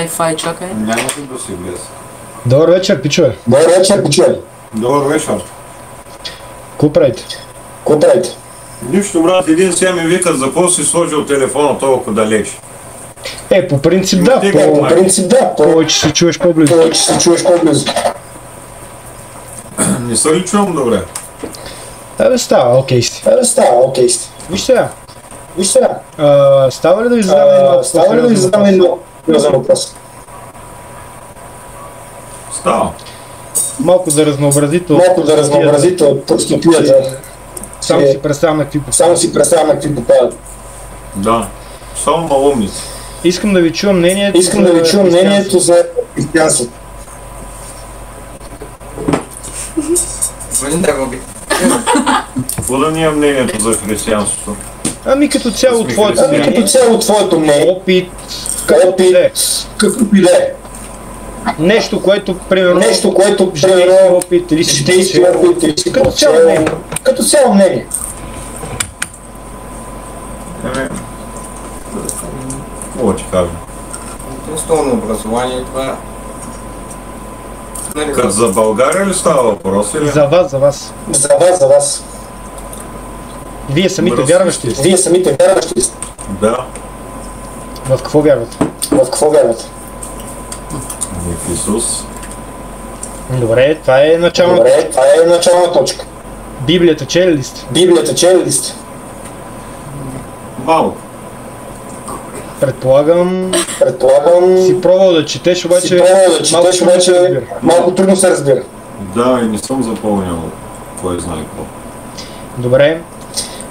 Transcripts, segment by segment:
Хай-фай, чакай. Няма да си влез. Добър вечер, пичове. Добър вечер, пичове. Добър вечер. Какво правите? Какво правите? Нищо, брат, един сега ми викат, за какво си сложил телефона толкова далеч. По принцип да, По принцип да, повече се чуеш по-близо. повече се чуеш по-близо. Не се ли чувам добре? Да става, окей си. Става, окей сте. Виж сега, Виж сега, става ли да ви задам едно става ли да ви задам едно въпрос? Става. малко да разнообразите Малко да разнообразите от стихията. Само си представям на какви Само си представям на какви попадат. Да. Само малумници. Искам да ви чуя мнението. Искам да ви чуя мнението за християнството. Какво да ни е мнението за християнството? Ами като цяло твоето Ами мнение, като цяло твоето мнение, опит, опит, каквото и да е. нещо, което примерно Нещо, което житейски примерно опит или си житейски прочел. опит или си Като цяло прочел. мнение. Като цяло мнение. Какво ти кажа? Основно образование, това... Нали, Като за България ли става въпрос или? За вас. За вас. Вие самите Марсисти. вярващи ли сте? Вие самите вярващи ли сте? Да. В какво вярвате? В какво вярвате? В Исус. Добре, това е началната. Добре, това е начална точка. Библията чели ли сте? Библията чели ли сте? Малко. Предполагам, Предполагам, си пробвал да четеш, обаче си пробвал да малко четеш, трудно се обаче разбира. малко трудно се разбира. Да, и не съм запомнял кой знае какво. Добре,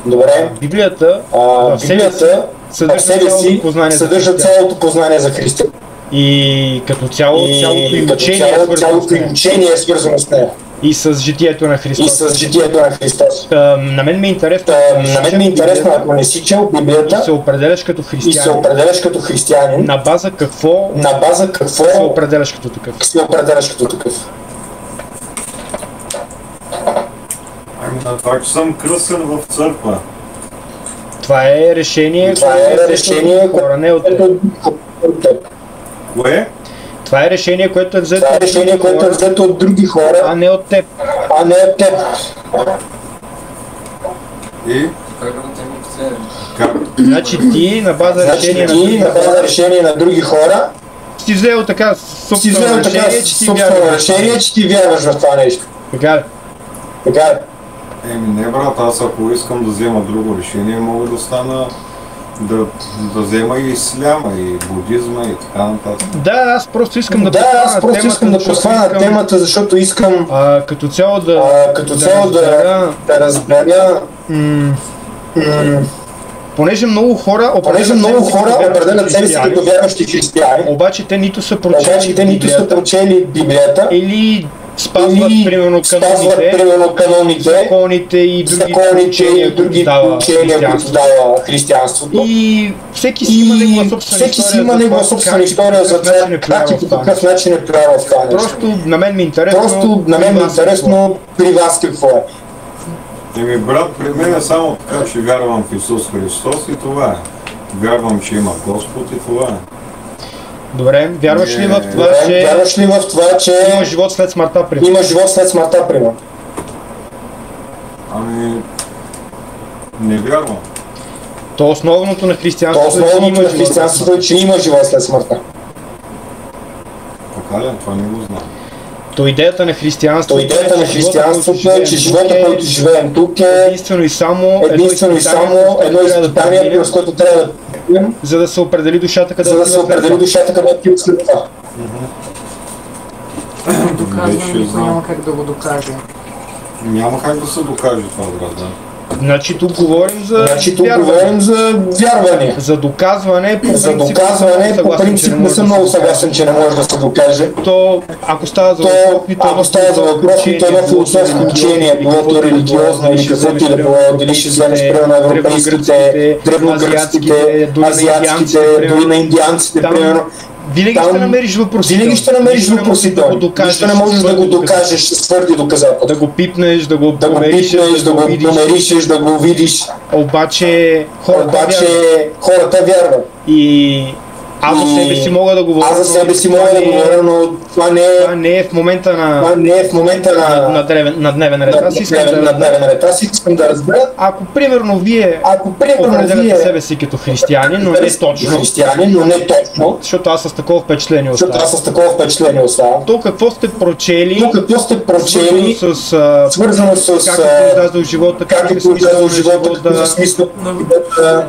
Добре, Библията в себе си Библията в съдържа себе цялото си познание за съдържа Христа. цялото познание за Христа. И като цяло, цялото им като учение е свързано цялото с им нея. учение е свързано с нея. И с житието на И Христос. с житието на Христос. На мен ми е интересно, На мен ми е интересно, ако не си чел и Библията се определяш като и се християнин, определяш като християнин, на база какво на база какво се определяш като такъв. се определяш като такъв. Ами на това, че съм кръстен в църква. Това е решение, Това е което решение, взето от хора, не от теб. от теб. Кое? Това е решение, което е взето Това е от решение, други което е хора, взето от други а хора, не от теб. а не от теб. И? Как? Значи ти на база Значи решение на ти други на база хора решение на други хора си взел така си собствено взел така решение, че ти собствено вярваш. решение, че ти вярваш в това нещо. Така ли? Така е. Еми не, брат, аз ако искам да взема друго решение, мога да стана да взема и исляма, и будизма, и така нататък. Да, аз просто искам да Да, аз просто искам да защото посвана искам, темата, защото искам като цяло да като цяло разбера, да разберя, понеже много хора понеже много хора определят себе си като вярващи християни, обаче те нито са прочели обаче те нито са Библията, прочели Библията, или спазват или примерно спазват каноните, примерно каноните, законите и други законите и други дава учения, които християнството. дава християнството. И всеки си има негова собствена всеки си история има за негова това собствена как и история за по какъв това начин е как и повярвал по в това какъв нещо. начин е повярвал в това нещо. Просто на мен ми е интересно. Просто на мен ми е при вас какво. интересно при вас какво е. Еми брат, при мен е само така, че вярвам в Исус Христос и това е. Вярвам, че има Господ и това е. Добре, вярваш ли в това, Добре, че вярваш ли в това, че има живот след смъртта, примерно? има живот след смъртта, примерно? Ами... Не вярвам. То основното на То християнството е, че основното има на живот. християнството е, че има живот след смъртта. Така ли? Това не го знам. То идеята на християнството То идеята на че християнството е, че живота, който живеем тук е единствено и само единствено и само едно изпитание, през което трябва да преминем, за да се определи душата къде за да се отива след определи това. душата къде отива след това. Доказвам, Вече никой знам. няма как да го докаже. Няма как да се докаже това, брат, да. Значи тук говорим за Значи тук вярване. говорим за вярване. За доказване, по За принцип, доказване, по съгласен, принцип че не съм може да много се съгласен, че не може да се докаже. То, ако става за въпрос, То, ако става за въпрос, нито едно философско учение, било то религиозно или каквото и да било, дали ще вземеш примерно европейските, древногръцките, азиатските, дори на индианците, примерно, винаги ще намериш въпросител. винаги ще намериш Нищо не можеш въпросител. да го докажеш, Нищо не можеш да го докажеш с твърди да доказателства. го пипнеш, да го Да го померишеш, пипнеш, да го видиш. померишеш, да го видиш. Обаче хората Обаче вярват. хората вярват. И Аз за себе си мога да говоря. Аз за себе си мога да говоря, но това не е в момента на дневен ред. Аз искам да разбера. Ако примерно вие определяте себе си като християни, но не точно. Защото аз с такова впечатление оставам. То какво сте прочели? Свързано с как е произлязъл живота, как е произлязъл живота,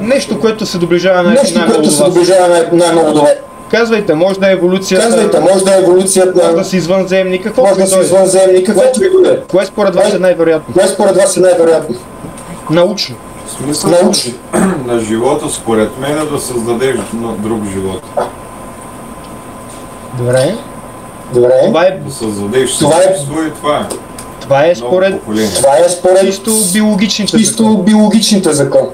нещо, което се доближава най-много до вас. Казвайте, може да е еволюцията, може да са извънземни, каквото и да е. Кое според вас е най-вероятно? Научно. Смисъл на живота, според мен, е да създадеш друг живот. Добре. Да създадеш семейство и това е. Това е според чисто биологичните закони.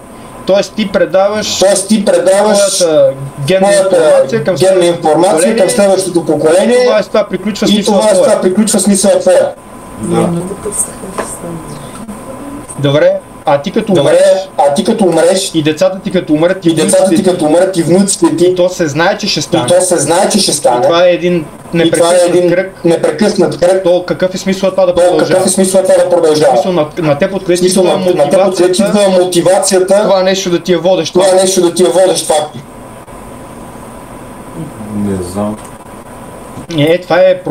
Тоест ти предаваш твоята генна информация към следващото поколение и това приключва смисъла твоя. Добре, а ти като умреш и децата ти като умрат и внуците ти, то се знае, че ще стане. И това е един непрекъснат кръг. То какъв е смисъл това да продължава? Смисъл на теб откъде ти идва мотивацията това нещо да ти е водещ факт. Не знам. Това е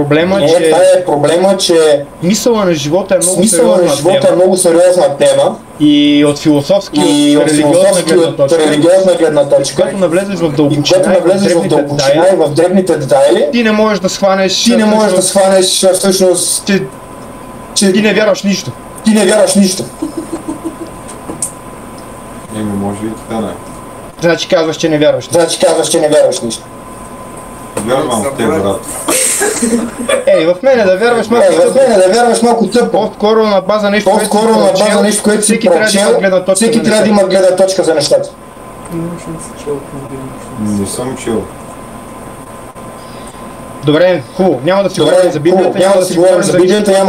проблема, че мисъла на живота е много сериозна тема и от философски и от религиозна гледна точка. Когато навлезеш в дълбочина и в дребните детайли, ти не можеш да схванеш всъщност, че ти не вярваш нищо. Може и така, да. Значи казваш, че не вярваш нищо. Вярвам в те, брат. В мене да вярваш малко тъпо. По-скоро на база нещо, което си прочел, всеки трябва да има гледна точка за нещата. Не съм чел. Добре, хубаво. Няма да си говорим за Библията, няма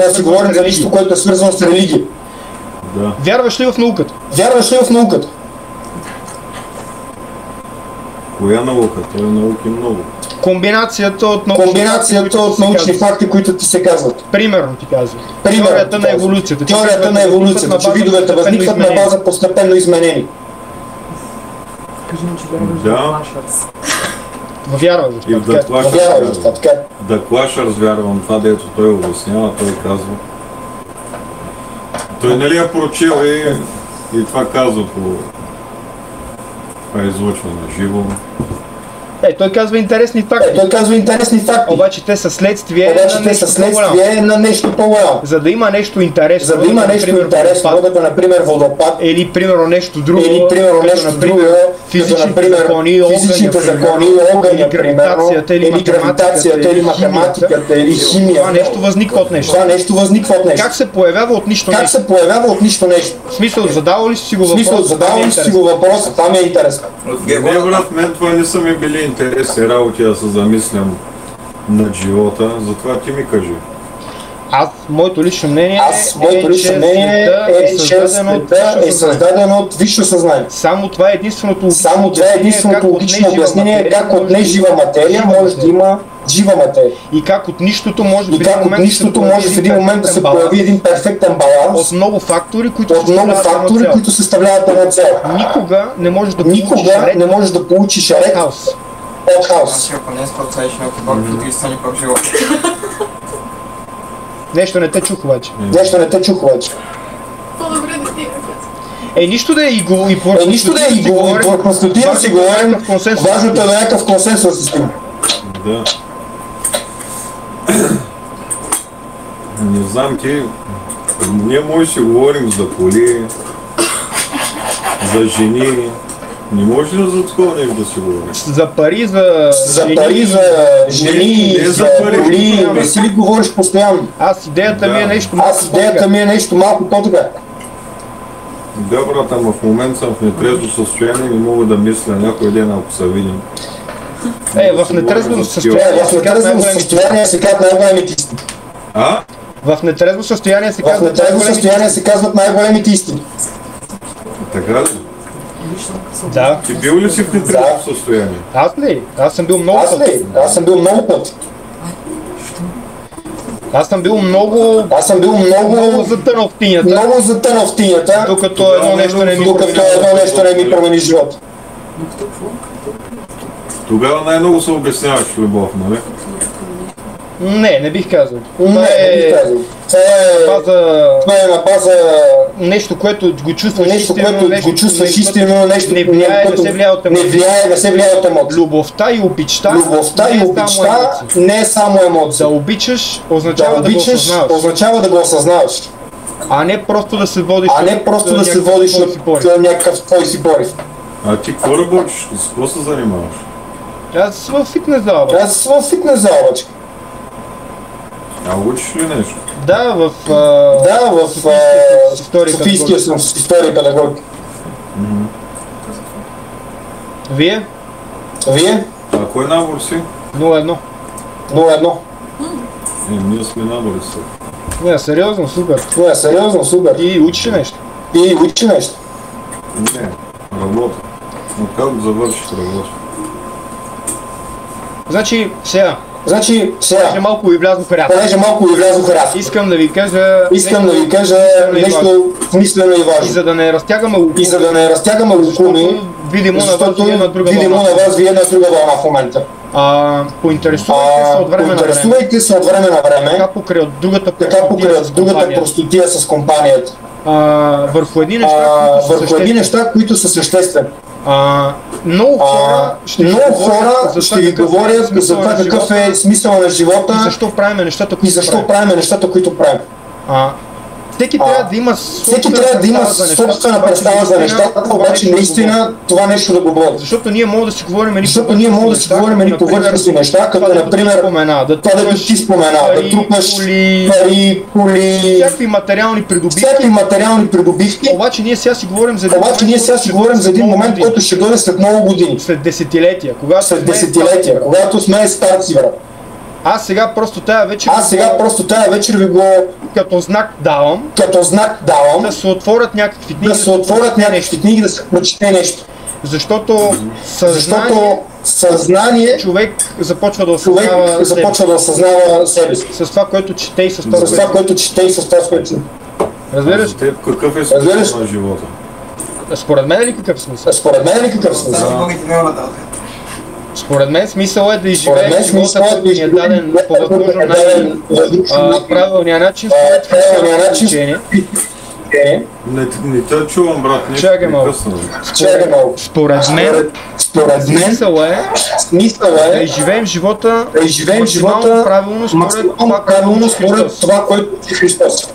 да си говорим за нищо, което е свързано с религия. Да. Вярваш ли в науката? Коя наука? Това е науки много. Комбинацията от научни факти, които ти се казват. Примерно ти казвам. Теорията на еволюцията. Че видовете възникват на база постепенно изменени. Да. Вярваш в това. Да Клашърс вярвам това, дето той обяснява, той казва. Той нали е прочил и това казва по това излъчване живо. Той казва интересни факти. Обаче те са следствие на нещо по-голямо. За да има нещо интересно, като например водопад, или примерно нещо друго, физичните закони, огъня, гравитацията, или математиката, или химия. Това нещо възниква от нещо. Как се появява от нищо нещо? В смисъл, задавал ли си го въпроса? Това ми е интересно. Не, брат, мен това не са ми били интересни работи да се замислям над живота, затова ти ми кажи. Моето лично мнение е, че света е създадено от висше съзнание. Само това е единственото логично обяснение как от нежива материя може да има жива материя. И как от нищото може в един момент да се появи един перфектен баланс от много фактори, които съставляват едно цяло. Никога не можеш да получиш ред от хаос. Нещо не те чух обаче. По-добре да ти нищо да е и по констативно си говорим, важното е да някакъв консенсус да стигне. Да. Не знам ти, ние може да си говорим за коли, за жени. Не може ли за такова нещо да си говорим? За пари, за жени, за коли, не си ли говориш постоянно? Идеята ми е нещо малко по-така. Да, брат, ама в момента съм в нетрезво състояние и не мога да мисля някой ден, ако се видим. В нетрезво състояние се казват най-големите истини. В нетрезво състояние се казват най-големите истини. Така ли? Да. Ти бил ли си в неприятно състояние? Аз ли? Аз съм бил много пъти. Аз съм бил много пъти. Аз съм бил много затънал в тинята. Много затънал в тинята. Докато едно нещо не ми промени живота. Тогава най-много се обясняваш любов, нали? Не бих казал. Това е на база нещо, което го чувстваш истинно, нещо не влияе, не се влияе от емоции. Любовта и обичта не е само емоция. Да обичаш означава да го осъзнаваш. А не просто да се водиш от някакъв твой си порив. А ти какво работиш? С какво се занимаваш? Аз съм в фитнес зала. А учиш ли нещо? Да, в Софийския съм с история педагог. Вие? А кой набор си? 0-1. Ние сме набори са. Не, сериозно, супер. И учиш ли нещо? Не, работа. Но как завършиш работа? Значи, сега. Понеже малко ви влязох в ряд. Искам да ви кажа нещо смислено и важно. И за да не разтягаме лукуми, видимо на вас вие на друга вълна в момента. Поинтересувайте се от време на време. Така покрай другата простотия с компанията. Върху едни неща, които са съществени. Много хора ще ви говорят за това какъв е смисъл на живота и защо правим нещата, които правим. Всеки трябва да има собствена представа за нещата, обаче наистина това нещо да го води. Защото ние можем да си говорим едни повърхностни неща, като например това да ти спомена, да трупаш пари, коли, всякакви материални придобивки. Обаче ние сега си говорим за един момент, който ще дойде след много години. След десетилетия, когато сме старци, брат. Аз сега просто тая вечер ви го като знак давам да се отворят някакви книги, да се прочете нещо. Защото съзнание човек започва да осъзнава себе си. С това, което чете и с това, което разбираш? Какъв е смисъл на живота? Според мен ли какъв смисъл? Според мен смисъл е да изживеем живота, който ни е даден по възможно най-правилния начин, Не те чувам, брат. Чакай малко. Според мен смисъл е да изживеем живота максимално правилно според това, което е Христос.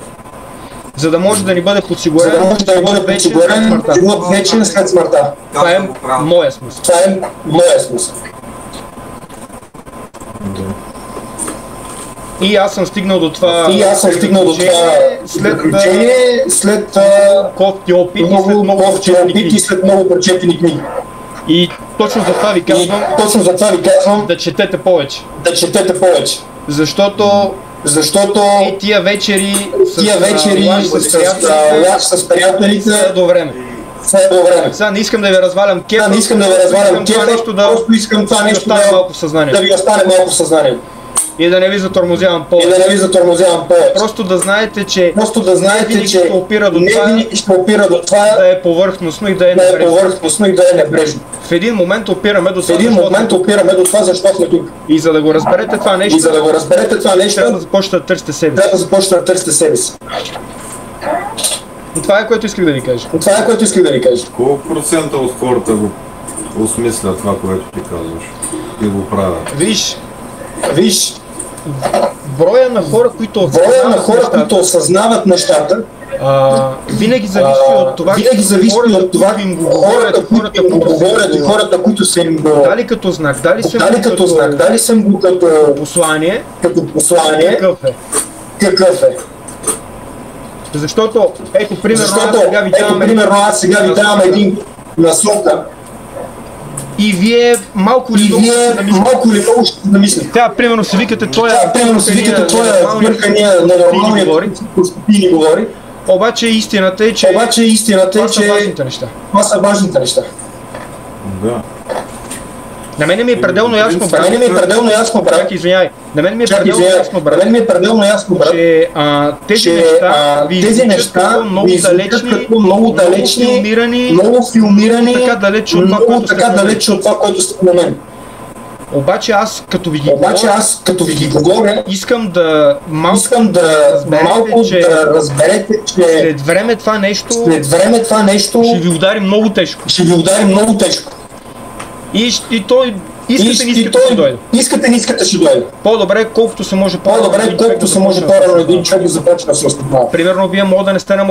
За да може да ни бъде подсигурен живот вечен след смъртта. Това е моя смисъл. И аз съм стигнал до това след кофти опит и след много прочетени книги. И точно за това ви казвам да четете повече. Защото тия вечери с приятелите са до време. Сега не искам да ви развалям кефа, просто искам това нещо да ви остане малко в съзнанието. И да не ви затормозявам повече. Просто да знаете, че винаги ще опира до това да е повърхностно и да е небрежно. В един момент опираме до това, защо сме тук. И за да го разберете това нещо, трябва да започнете да търсите себе си. И това е, което исках да ви кажа. Колко процента от хората го осмислят това, което ти казваш и го правят? Виж, броя на хора, които осъзнават нещата, винаги зависи от това, хората, им го говорят и хората, които са им го дали като знак, дали съм го като послание, какъв е. Защото, ето, примерно, аз сега ви давам един насока. И вие малко ли много ще замислите. Тя, примерно, си викате, той е сбъркания на нормалния говори. Обаче истината е, че това са важните неща. Това са важните неща. Да. На мен ми е пределно ясно, брат. Извиняй. На мен ми е пределно ясно, брат, че тези неща ви изличат като много далечни, много филмирани, така далече от това, което сте на мен. Обаче аз като ви ги говоря, искам да малко да разберете, че след време това нещо ще ви удари много тежко. И той искате, не искате ще дойде. По-добре, колкото се може по-рано един човек да започне да се разпознава. Примерно, вие може да не сте на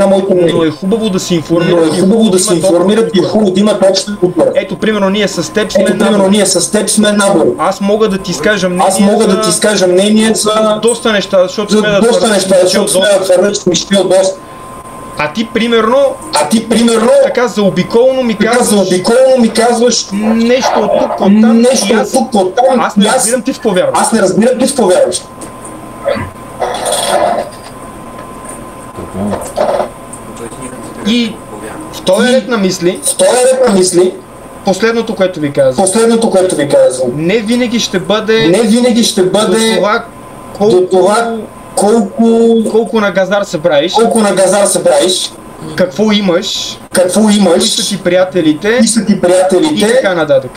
моето мнение. Но е хубаво да се информират. И е хубаво да имат обща култура. Ето, примерно, ние с теб сме набор. Аз мога да ти изкажа мнение за доста неща, защото сме да твърдиш доста. А ти примерно така заобиколно ми казваш нещо от тук, от там. Аз не разбирам ти в какво вярваш. И в този ред на мисли, последното, което ви казвам, не винаги ще бъде до това колко на газар се правиш, какво имаш, кои са ти приятелите и така нататък.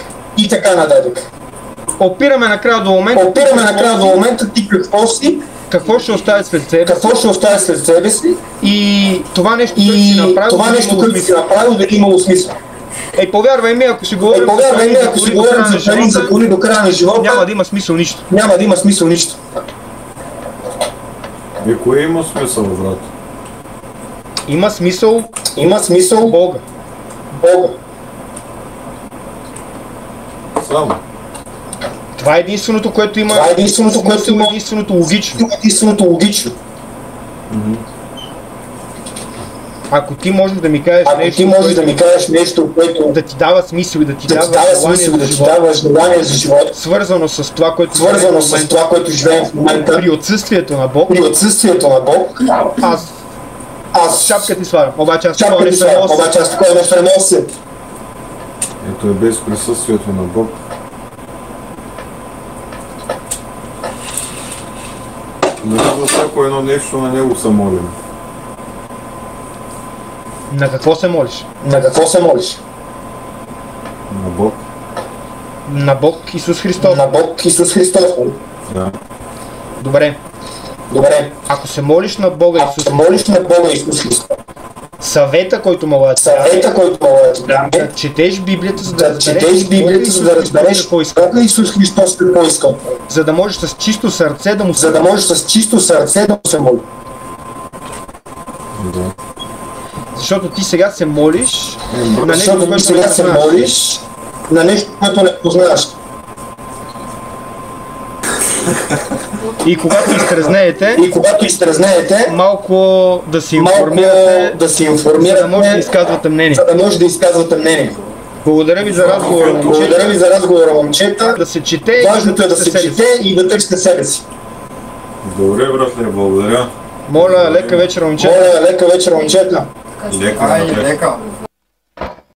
Опираме накрая до момента ти какво си, какво ще остави след себе си и това нещо, което си направил, да имало смисъл. Повярвай ми, ако си говорим за коли до края на живота, няма да има смисъл нищо. И кое има смисъл, брат? Има смисъл Бога. Само. Това е единственото, което има единственото логично. Ако ти можеш да ми кажеш нещо, което да ти дава смисъл и да ти дава желание за живот, свързано с това, което живеем в момента, при отсъствието на Бог, аз шапка ти свалям, обаче аз такова нещо не нося. Ето е без присъствието на Бог. За всяко едно нещо на него се молим. На какво се молиш? На Бог. На Бог Исус Христос. Да. Добре. Ако се молиш на Бога Исус Христос, съвета, който мога да ти дам, да четеш Библията, за да разбереш Бога Исус Христос какво иска. За да можеш с чисто сърце да му се молиш. Да. Защото ти сега се молиш на нещо, което не познаваш. И когато изтръзнеете, малко да се информирате, за да може да изказвате мнение. Благодаря ви за разговора, момчета. Да се чете, важното е да се чете и да търсите себе си. Добре, братле, благодаря. Моля, лека вечер, момчета. Лека.